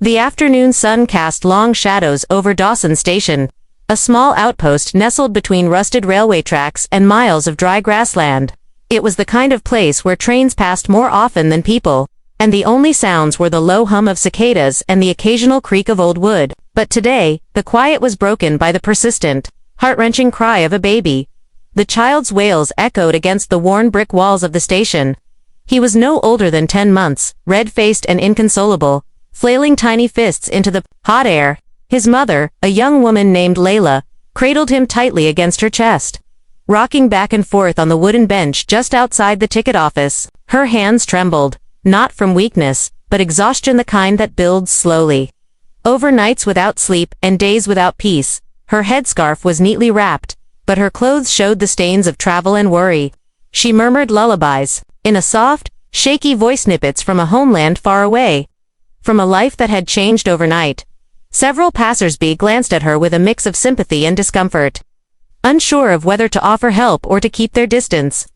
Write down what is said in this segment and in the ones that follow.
The afternoon sun cast long shadows over Dawson Station, a small outpost nestled between rusted railway tracks and miles of dry grassland. It was the kind of place where trains passed more often than people, and the only sounds were the low hum of cicadas and the occasional creak of old wood. But today, the quiet was broken by the persistent, heart-wrenching cry of a baby. The child's wails echoed against the worn brick walls of the station. He was no older than 10 months, red-faced and inconsolable, flailing tiny fists into the hot air. His mother, a young woman named Layla, cradled him tightly against her chest. Rocking back and forth on the wooden bench just outside the ticket office, her hands trembled, not from weakness, but exhaustion, the kind that builds slowly. Over nights without sleep and days without peace, her headscarf was neatly wrapped, but her clothes showed the stains of travel and worry. She murmured lullabies, in a soft, shaky voice, snippets from a homeland far away, from a life that had changed overnight. Several passers-by glanced at her with a mix of sympathy and discomfort, unsure of whether to offer help or to keep their distance.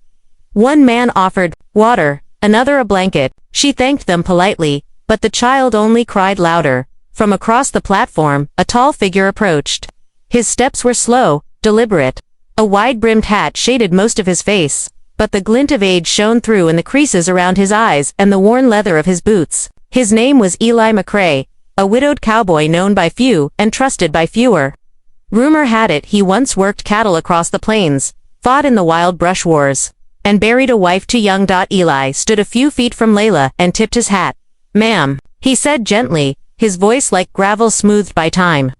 One man offered water, another a blanket. She thanked them politely, but the child only cried louder. From across the platform, a tall figure approached. His steps were slow, deliberate. A wide-brimmed hat shaded most of his face, but the glint of age shone through in the creases around his eyes and the worn leather of his boots. His name was Eli McRae, a widowed cowboy known by few and trusted by fewer. Rumor had it he once worked cattle across the plains, fought in the wild brush wars, and buried a wife too young. Eli stood a few feet from Layla and tipped his hat. "Ma'am," he said gently, his voice like gravel smoothed by time.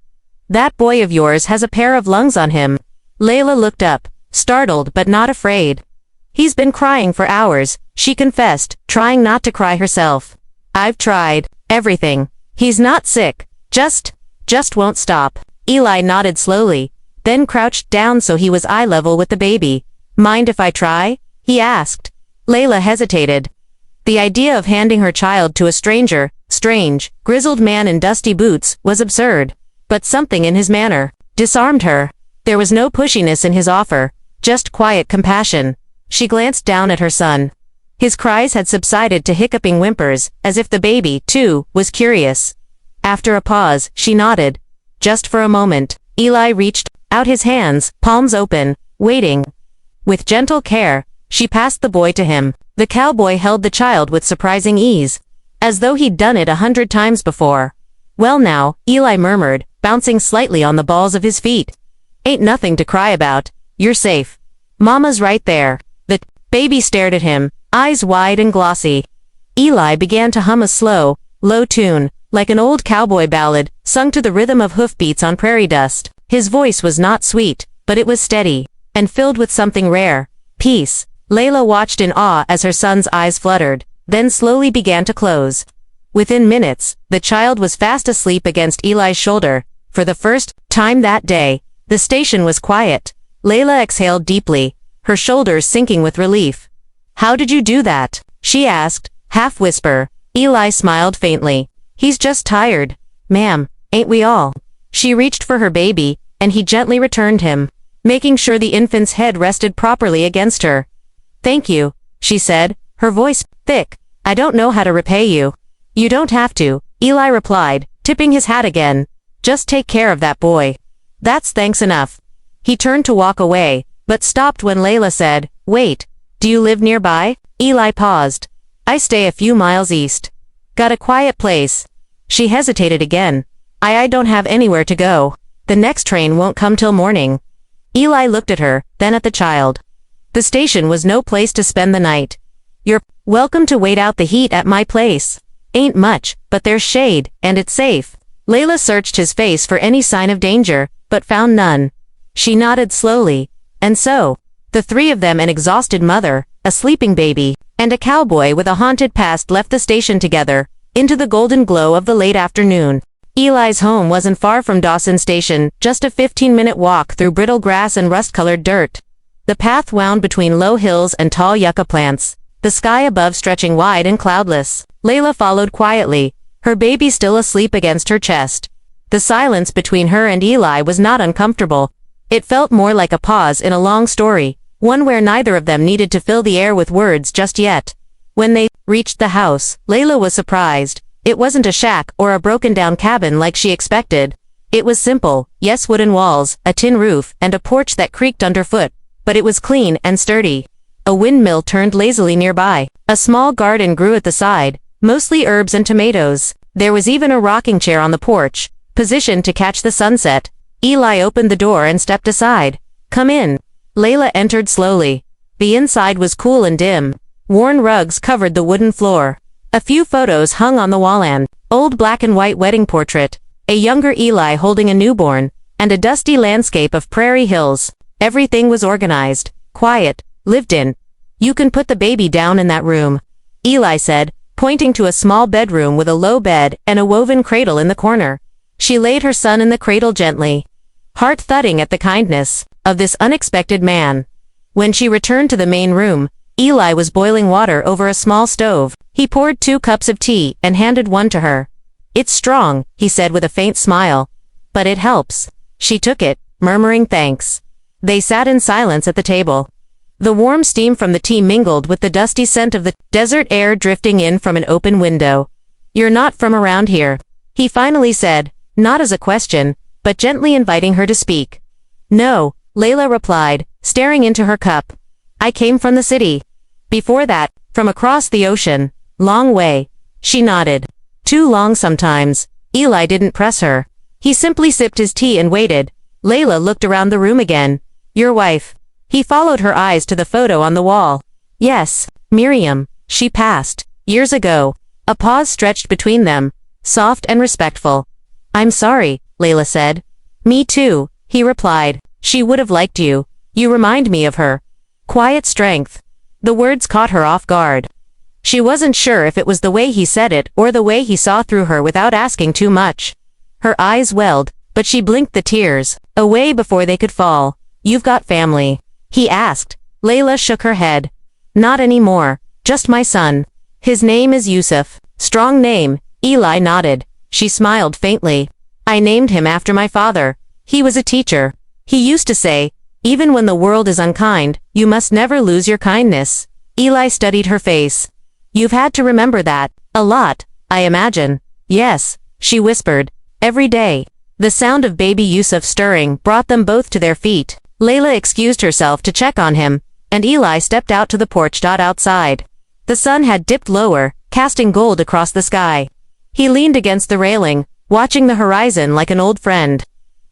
"That boy of yours has a pair of lungs on him." Layla looked up, startled but not afraid. "He's been crying for hours," she confessed, trying not to cry herself. "I've tried everything. He's not sick, just won't stop." Eli nodded slowly, then crouched down so he was eye level with the baby. "Mind if I try?" he asked. Layla hesitated. The idea of handing her child to a strange, grizzled man in dusty boots, was absurd. But something in his manner disarmed her. There was no pushiness in his offer, just quiet compassion. She glanced down at her son. His cries had subsided to hiccuping whimpers, as if the baby, too, was curious. After a pause, she nodded. Just for a moment. Eli reached out his hands, palms open, waiting. With gentle care, she passed the boy to him. The cowboy held the child with surprising ease, as though he'd done it 100 times before. "Well now," Eli murmured, bouncing slightly on the balls of his feet. "Ain't nothing to cry about. You're safe. Mama's right there." The baby stared at him, eyes wide and glossy. Eli began to hum a slow, low tune, like an old cowboy ballad, sung to the rhythm of hoofbeats on prairie dust. His voice was not sweet, but it was steady, and filled with something rare, peace. Layla watched in awe as her son's eyes fluttered, then slowly began to close. Within minutes, the child was fast asleep against Eli's shoulder. For the first time that day, the station was quiet. Layla exhaled deeply, her shoulders sinking with relief. "How did you do that?" she asked, half whisper. Eli smiled faintly. "He's just tired. Ma'am, ain't we all?" She reached for her baby, and he gently returned him, making sure the infant's head rested properly against her. "Thank you," she said, her voice thick. "I don't know how to repay you." "You don't have to," Eli replied, tipping his hat again. "Just take care of that boy. That's thanks enough." He turned to walk away, but stopped when Layla said, "Wait, do you live nearby?" Eli paused. "I stay a few miles east. Got a quiet place." She hesitated again. I don't have anywhere to go. The next train won't come till morning." Eli looked at her, then at the child. The station was no place to spend the night. "You're welcome to wait out the heat at my place. Ain't much, but there's shade, and it's safe." Layla searched his face for any sign of danger, but found none. She nodded slowly. And so, the three of them, an exhausted mother, a sleeping baby, and a cowboy with a haunted past, left the station together, into the golden glow of the late afternoon. Eli's home wasn't far from Dawson Station, just a 15-minute walk through brittle grass and rust-colored dirt. The path wound between low hills and tall yucca plants, the sky above stretching wide and cloudless. Layla followed quietly, her baby still asleep against her chest. The silence between her and Eli was not uncomfortable. It felt more like a pause in a long story, one where neither of them needed to fill the air with words just yet. When they reached the house, Layla was surprised. It wasn't a shack or a broken-down cabin like she expected. It was simple, yes, wooden walls, a tin roof, and a porch that creaked underfoot, but it was clean and sturdy. A windmill turned lazily nearby. A small garden grew at the side, mostly herbs and tomatoes. There was even a rocking chair on the porch, positioned to catch the sunset. Eli opened the door and stepped aside. "Come in." Layla entered slowly. The inside was cool and dim. Worn rugs covered the wooden floor. A few photos hung on the wall, an old black and white wedding portrait, a younger Eli holding a newborn, and a dusty landscape of prairie hills. Everything was organized, quiet, lived in. "You can put the baby down in that room," Eli said, pointing to a small bedroom with a low bed and a woven cradle in the corner. She laid her son in the cradle gently, heart thudding at the kindness of this unexpected man. When she returned to the main room, Eli was boiling water over a small stove. He poured 2 cups of tea and handed one to her. "It's strong," he said with a faint smile. "But it helps." She took it, murmuring thanks. They sat in silence at the table. The warm steam from the tea mingled with the dusty scent of the desert air drifting in from an open window. "You're not from around here," he finally said, not as a question, but gently inviting her to speak. "No," Layla replied, staring into her cup. "I came from the city. Before that, from across the ocean. Long way." She nodded. "Too long sometimes." Eli didn't press her. He simply sipped his tea and waited. Layla looked around the room again. "Your wife." He followed her eyes to the photo on the wall. "Yes, Miriam. She passed. Years ago." A pause stretched between them, soft and respectful. "I'm sorry," Layla said. "Me too," he replied. "She would have liked you. You remind me of her." Quiet strength. The words caught her off guard. She wasn't sure if it was the way he said it or the way he saw through her without asking too much. Her eyes welled, but she blinked the tears away before they could fall. "You've got family?" he asked. Layla shook her head. "Not anymore. Just my son. His name is Yusuf." "Strong name." Eli nodded. She smiled faintly. "I named him after my father. He was a teacher. He used to say, 'Even when the world is unkind, you must never lose your kindness.'" Eli studied her face. "You've had to remember that a lot, I imagine." "Yes," she whispered. "Every day." The sound of baby Yusuf stirring brought them both to their feet. Layla excused herself to check on him, and Eli stepped out to the porch. Outside, the sun had dipped lower, casting gold across the sky. He leaned against the railing, watching the horizon like an old friend.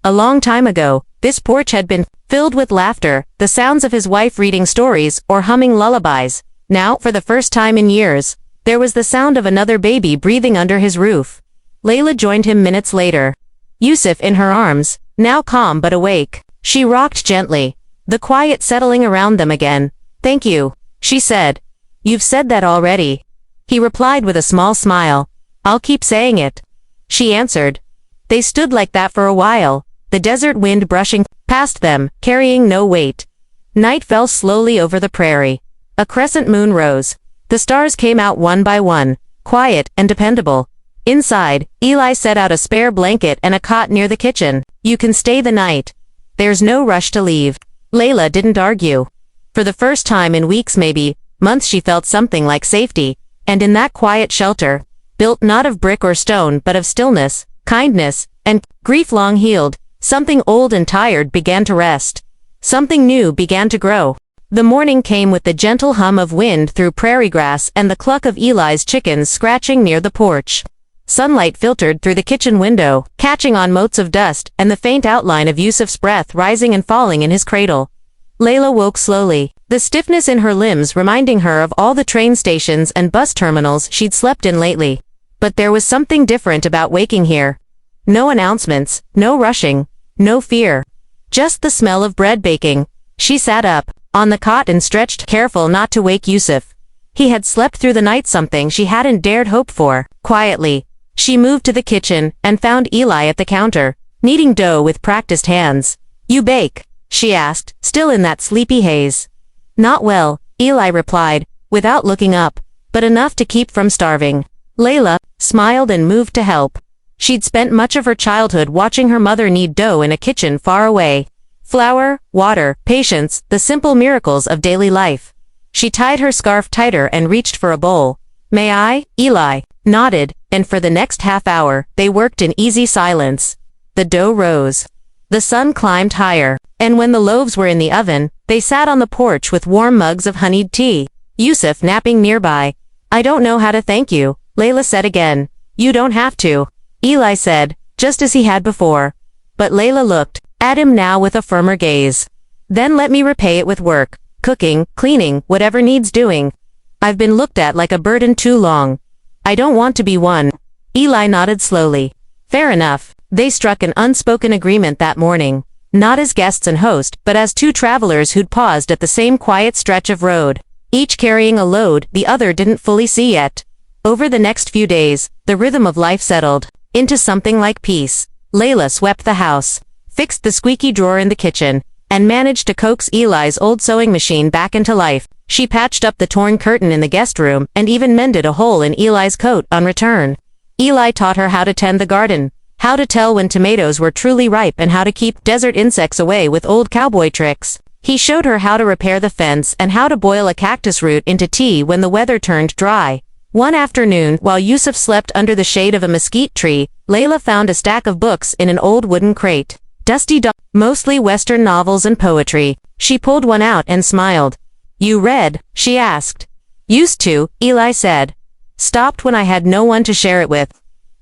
A long time ago, this porch had been filled with laughter, the sounds of his wife reading stories or humming lullabies. Now, for the first time in years, there was the sound of another baby breathing under his roof. Layla joined him minutes later. Yusuf in her arms, now calm but awake. She rocked gently, the quiet settling around them again. "Thank you," she said. "You've said that already." He replied with a small smile. "I'll keep saying it," she answered. They stood like that for a while, the desert wind brushing past them, carrying no weight. Night fell slowly over the prairie. A crescent moon rose. The stars came out one by one, quiet and dependable. Inside, Eli set out a spare blanket and a cot near the kitchen. "You can stay the night. There's no rush to leave." Layla didn't argue. For the first time in weeks, maybe months, she felt something like safety, and in that quiet shelter, built not of brick or stone but of stillness, kindness, and grief long healed, something old and tired began to rest. Something new began to grow. The morning came with the gentle hum of wind through prairie grass and the cluck of Eli's chickens scratching near the porch. Sunlight filtered through the kitchen window, catching on motes of dust and the faint outline of Yusuf's breath rising and falling in his cradle. Layla woke slowly, the stiffness in her limbs reminding her of all the train stations and bus terminals she'd slept in lately. But there was something different about waking here. No announcements, no rushing, no fear. Just the smell of bread baking. She sat up, on the cot, and stretched, careful not to wake Yusuf. He had slept through the night, something she hadn't dared hope for. Quietly, she moved to the kitchen and found Eli at the counter, kneading dough with practiced hands. "You bake?" she asked, still in that sleepy haze. "Not well," Eli replied, without looking up, "but enough to keep from starving." Layla smiled and moved to help. She'd spent much of her childhood watching her mother knead dough in a kitchen far away. Flour, water, patience, the simple miracles of daily life. She tied her scarf tighter and reached for a bowl. "May I?" Eli nodded, and for the next half hour, they worked in easy silence. The dough rose. The sun climbed higher, and when the loaves were in the oven, they sat on the porch with warm mugs of honeyed tea. Yusuf napping nearby. "I don't know how to thank you," Layla said again. "You don't have to," Eli said, just as he had before. But Layla looked at him now with a firmer gaze. "Then let me repay it with work. Cooking, cleaning, whatever needs doing. I've been looked at like a burden too long. I don't want to be one." Eli nodded slowly. Fair enough. They struck an unspoken agreement that morning. Not as guests and host, but as two travelers who'd paused at the same quiet stretch of road, each carrying a load the other didn't fully see yet. Over the next few days, the rhythm of life settled into something like peace. Layla swept the house, fixed the squeaky drawer in the kitchen, and managed to coax Eli's old sewing machine back into life. She patched up the torn curtain in the guest room and even mended a hole in Eli's coat on return. Eli taught her how to tend the garden, how to tell when tomatoes were truly ripe, and how to keep desert insects away with old cowboy tricks. He showed her how to repair the fence and how to boil a cactus root into tea when the weather turned dry. One afternoon, while Yusuf slept under the shade of a mesquite tree, Layla found a stack of books in an old wooden crate. Dusty, mostly Western novels and poetry. She pulled one out and smiled. "You read?" she asked. "Used to," Eli said. "Stopped when I had no one to share it with."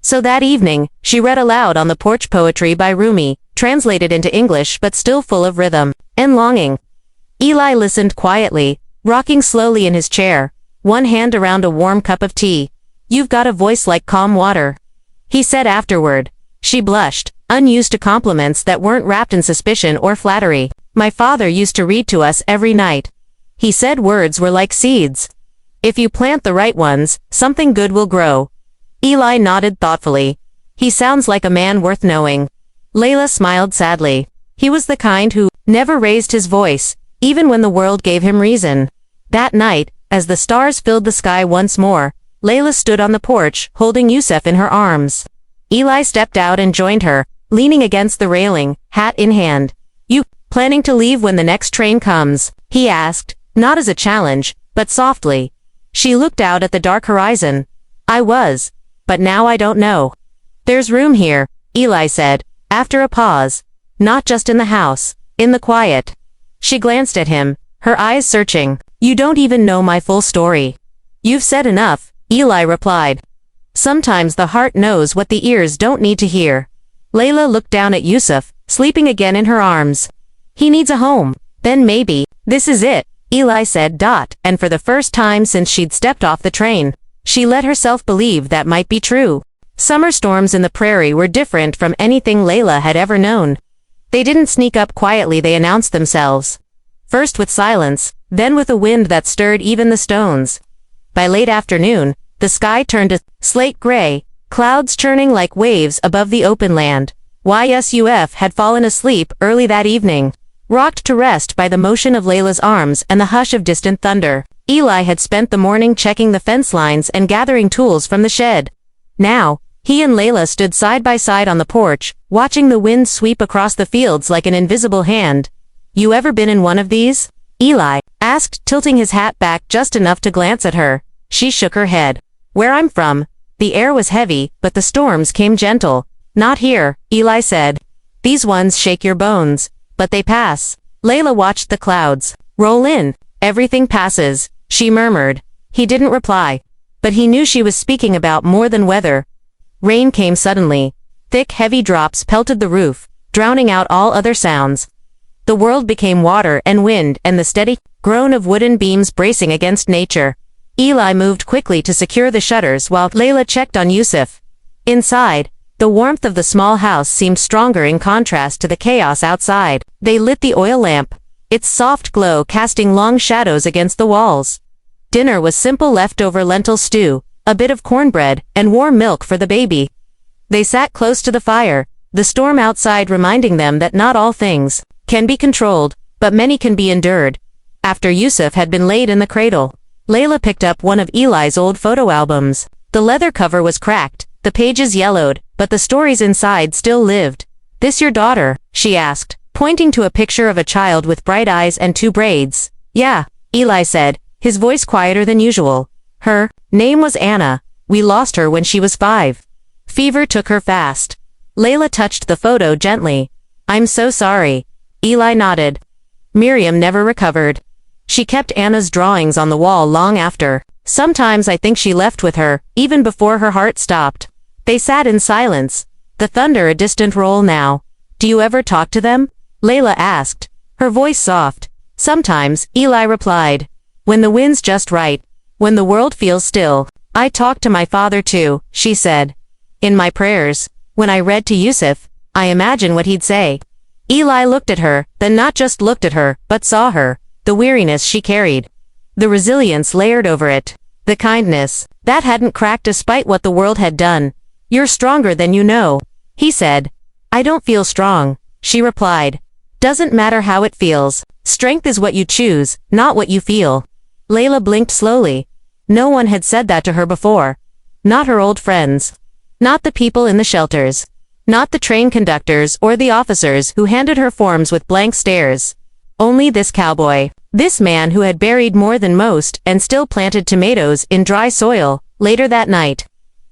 So that evening, she read aloud on the porch poetry by Rumi, translated into English but still full of rhythm and longing. Eli listened quietly, rocking slowly in his chair, one hand around a warm cup of tea. "You've got a voice like calm water," he said afterward. She blushed, unused to compliments that weren't wrapped in suspicion or flattery. "My father used to read to us every night. He said words were like seeds. If you plant the right ones, something good will grow." Eli nodded thoughtfully. "He sounds like a man worth knowing." Layla smiled sadly. He was the kind who never raised his voice, even when the world gave him reason. That night, as the stars filled the sky once more, Layla stood on the porch, holding Yusuf in her arms. Eli stepped out and joined her, leaning against the railing, hat in hand. "You planning to leave when the next train comes?" he asked, not as a challenge, but softly. She looked out at the dark horizon. "I was. But now I don't know." "There's room here," Eli said, after a pause. "Not just in the house, in the quiet." She glanced at him, her eyes searching. "You don't even know my full story." "You've said enough," Eli replied. "Sometimes the heart knows what the ears don't need to hear." Layla looked down at Yusuf, sleeping again in her arms. "He needs a home. Then maybe, this is it," Eli said. And for the first time since she'd stepped off the train, she let herself believe that might be true. Summer storms in the prairie were different from anything Layla had ever known. They didn't sneak up quietly, they announced themselves. First with silence, then with a wind that stirred even the stones. By late afternoon, the sky turned a slate gray, clouds churning like waves above the open land. Yusuf had fallen asleep early that evening, rocked to rest by the motion of Layla's arms and the hush of distant thunder. Eli had spent the morning checking the fence lines and gathering tools from the shed. Now, he and Layla stood side by side on the porch, watching the wind sweep across the fields like an invisible hand. "You ever been in one of these?" Eli asked, tilting his hat back just enough to glance at her. She shook her head. "Where I'm from, the air was heavy, but the storms came gentle." "Not here," Eli said. "These ones shake your bones, but they pass." Layla watched the clouds roll in. "Everything passes," she murmured. He didn't reply, but he knew she was speaking about more than weather. Rain came suddenly. Thick, heavy drops pelted the roof, drowning out all other sounds. The world became water and wind and the steady groan of wooden beams bracing against nature. Eli moved quickly to secure the shutters while Layla checked on Yusuf. Inside, the warmth of the small house seemed stronger in contrast to the chaos outside. They lit the oil lamp, its soft glow casting long shadows against the walls. Dinner was simple leftover lentil stew, a bit of cornbread, and warm milk for the baby. They sat close to the fire, the storm outside reminding them that not all things can be controlled, but many can be endured. After Yusuf had been laid in the cradle, Layla picked up one of Eli's old photo albums. The leather cover was cracked, the pages yellowed, but the stories inside still lived. "This your daughter?" she asked, pointing to a picture of a child with bright eyes and two braids. "Yeah," Eli said, his voice quieter than usual. "Her name was Anna. We lost her when she was 5. Fever took her fast. Layla touched the photo gently. I'm so sorry. Eli nodded. Miriam never recovered. She kept Anna's drawings on the wall long after. Sometimes I think she left with her, even before her heart stopped. They sat in silence. The thunder a distant roll now. Do you ever talk to them? Layla asked, her voice soft. Sometimes, Eli replied. When the wind's just right. When the world feels still. I talk to my father too, she said. In my prayers. When I read to Yusuf, I imagine what he'd say. Eli looked at her, then not just looked at her, but saw her. The weariness she carried. The resilience layered over it. The kindness. That hadn't cracked despite what the world had done. You're stronger than you know. He said. I don't feel strong, she replied. Doesn't matter how it feels. Strength is what you choose, not what you feel. Layla blinked slowly. No one had said that to her before. Not her old friends. Not the people in the shelters. Not the train conductors or the officers who handed her forms with blank stares. Only this cowboy. This man who had buried more than most and still planted tomatoes in dry soil. Later that night,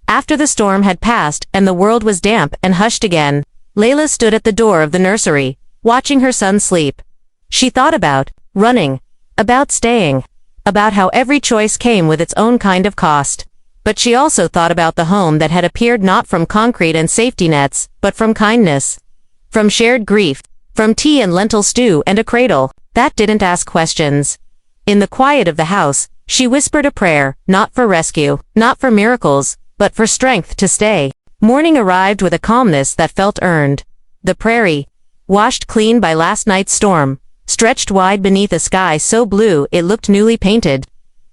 after the storm had passed and the world was damp and hushed again, Layla stood at the door of the nursery, watching her son sleep. She thought about running, about staying, about how every choice came with its own kind of cost. But she also thought about the home that had appeared not from concrete and safety nets, but from kindness. From shared grief, from tea and lentil stew and a cradle that didn't ask questions. In the quiet of the house, she whispered a prayer, not for rescue, not for miracles, but for strength to stay. Morning arrived with a calmness that felt earned. The prairie, washed clean by last night's storm, stretched wide beneath a sky so blue it looked newly painted.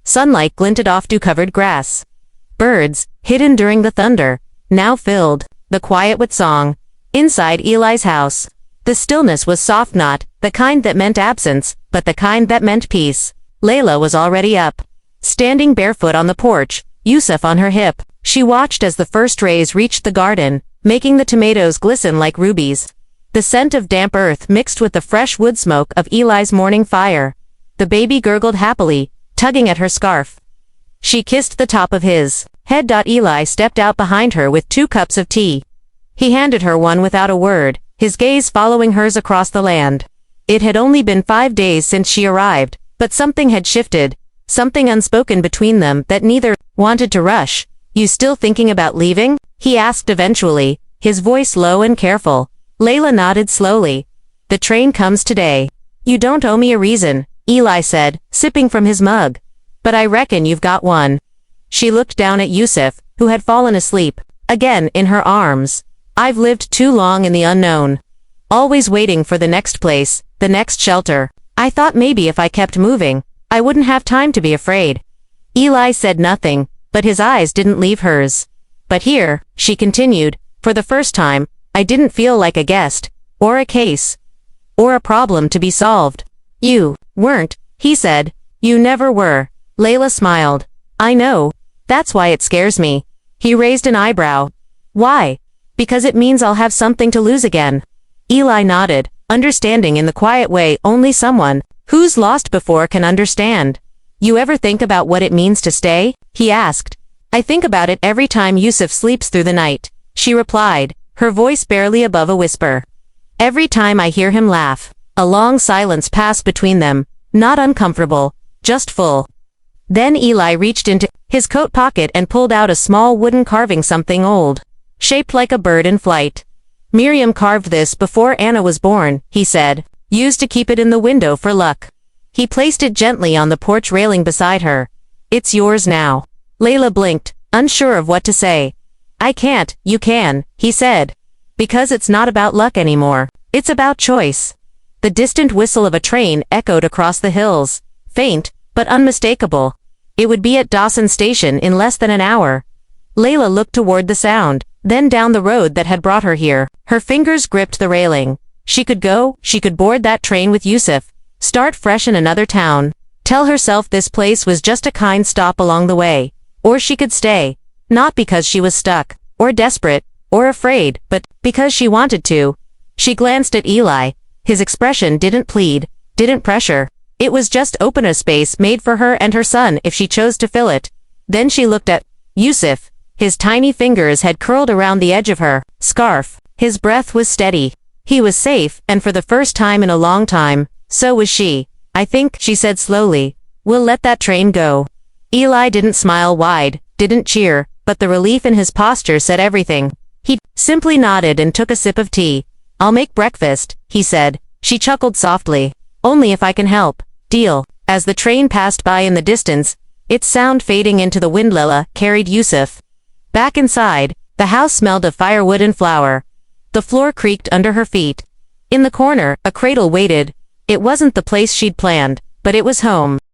Sunlight glinted off dew-covered grass. Birds, hidden during the thunder, now filled the quiet with song. Inside Eli's house, the stillness was soft, not the kind that meant absence, but the kind that meant peace. Layla was already up. Standing barefoot on the porch, Yusuf on her hip, she watched as the first rays reached the garden, making the tomatoes glisten like rubies. The scent of damp earth mixed with the fresh wood smoke of Eli's morning fire. The baby gurgled happily, tugging at her scarf. She kissed the top of his head. Eli stepped out behind her with 2 cups of tea. He handed her one without a word, his gaze following hers across the land. It had only been 5 days since she arrived, but something had shifted, something unspoken between them that neither wanted to rush. You still thinking about leaving? He asked eventually, his voice low and careful. Layla nodded slowly. The train comes today. You don't owe me a reason, Eli said, sipping from his mug. But I reckon you've got one. She looked down at Yusuf, who had fallen asleep, again in her arms. I've lived too long in the unknown. Always waiting for the next place, the next shelter. I thought maybe if I kept moving, I wouldn't have time to be afraid. Eli said nothing, but his eyes didn't leave hers. But here, she continued, for the first time, I didn't feel like a guest, or a case, or a problem to be solved. You weren't, he said. You never were. Layla smiled. I know. That's why it scares me. He raised an eyebrow. Why? Because it means I'll have something to lose again. Eli nodded, understanding in the quiet way only someone who's lost before can understand. You ever think about what it means to stay? He asked. I think about it every time Yusuf sleeps through the night, she replied, her voice barely above a whisper. Every time I hear him laugh. A long silence passed between them, not uncomfortable, just full. Then Eli reached into his coat pocket and pulled out a small wooden carving, something old, shaped like a bird in flight. Miriam carved this before Anna was born, he said, used to keep it in the window for luck. He placed it gently on the porch railing beside her. It's yours now. Layla blinked, unsure of what to say. I can't, you can, he said. Because it's not about luck anymore. It's about choice. The distant whistle of a train echoed across the hills, faint, but unmistakable. It would be at Dawson Station in less than an hour. Layla looked toward the sound, then down the road that had brought her here. Her fingers gripped the railing. She could go, she could board that train with Yusuf, start fresh in another town, tell herself this place was just a kind stop along the way. Or she could stay, not because she was stuck, or desperate, or afraid, but because she wanted to. She glanced at Eli. His expression didn't plead, didn't pressure. It was just open, a space made for her and her son if she chose to fill it. Then she looked at Yusuf, His tiny fingers had curled around the edge of her scarf. His breath was steady. He was safe, and for the first time in a long time, so was she. I think, she said slowly, we'll let that train go. Eli didn't smile wide, didn't cheer, but the relief in his posture said everything. He simply nodded and took a sip of tea. I'll make breakfast, he said. She chuckled softly. Only if I can help. Deal. As the train passed by in the distance, its sound fading into the windlilla, carried Yusuf. Back inside, the house smelled of firewood and flour. The floor creaked under her feet. In the corner, a cradle waited. It wasn't the place she'd planned, but it was home.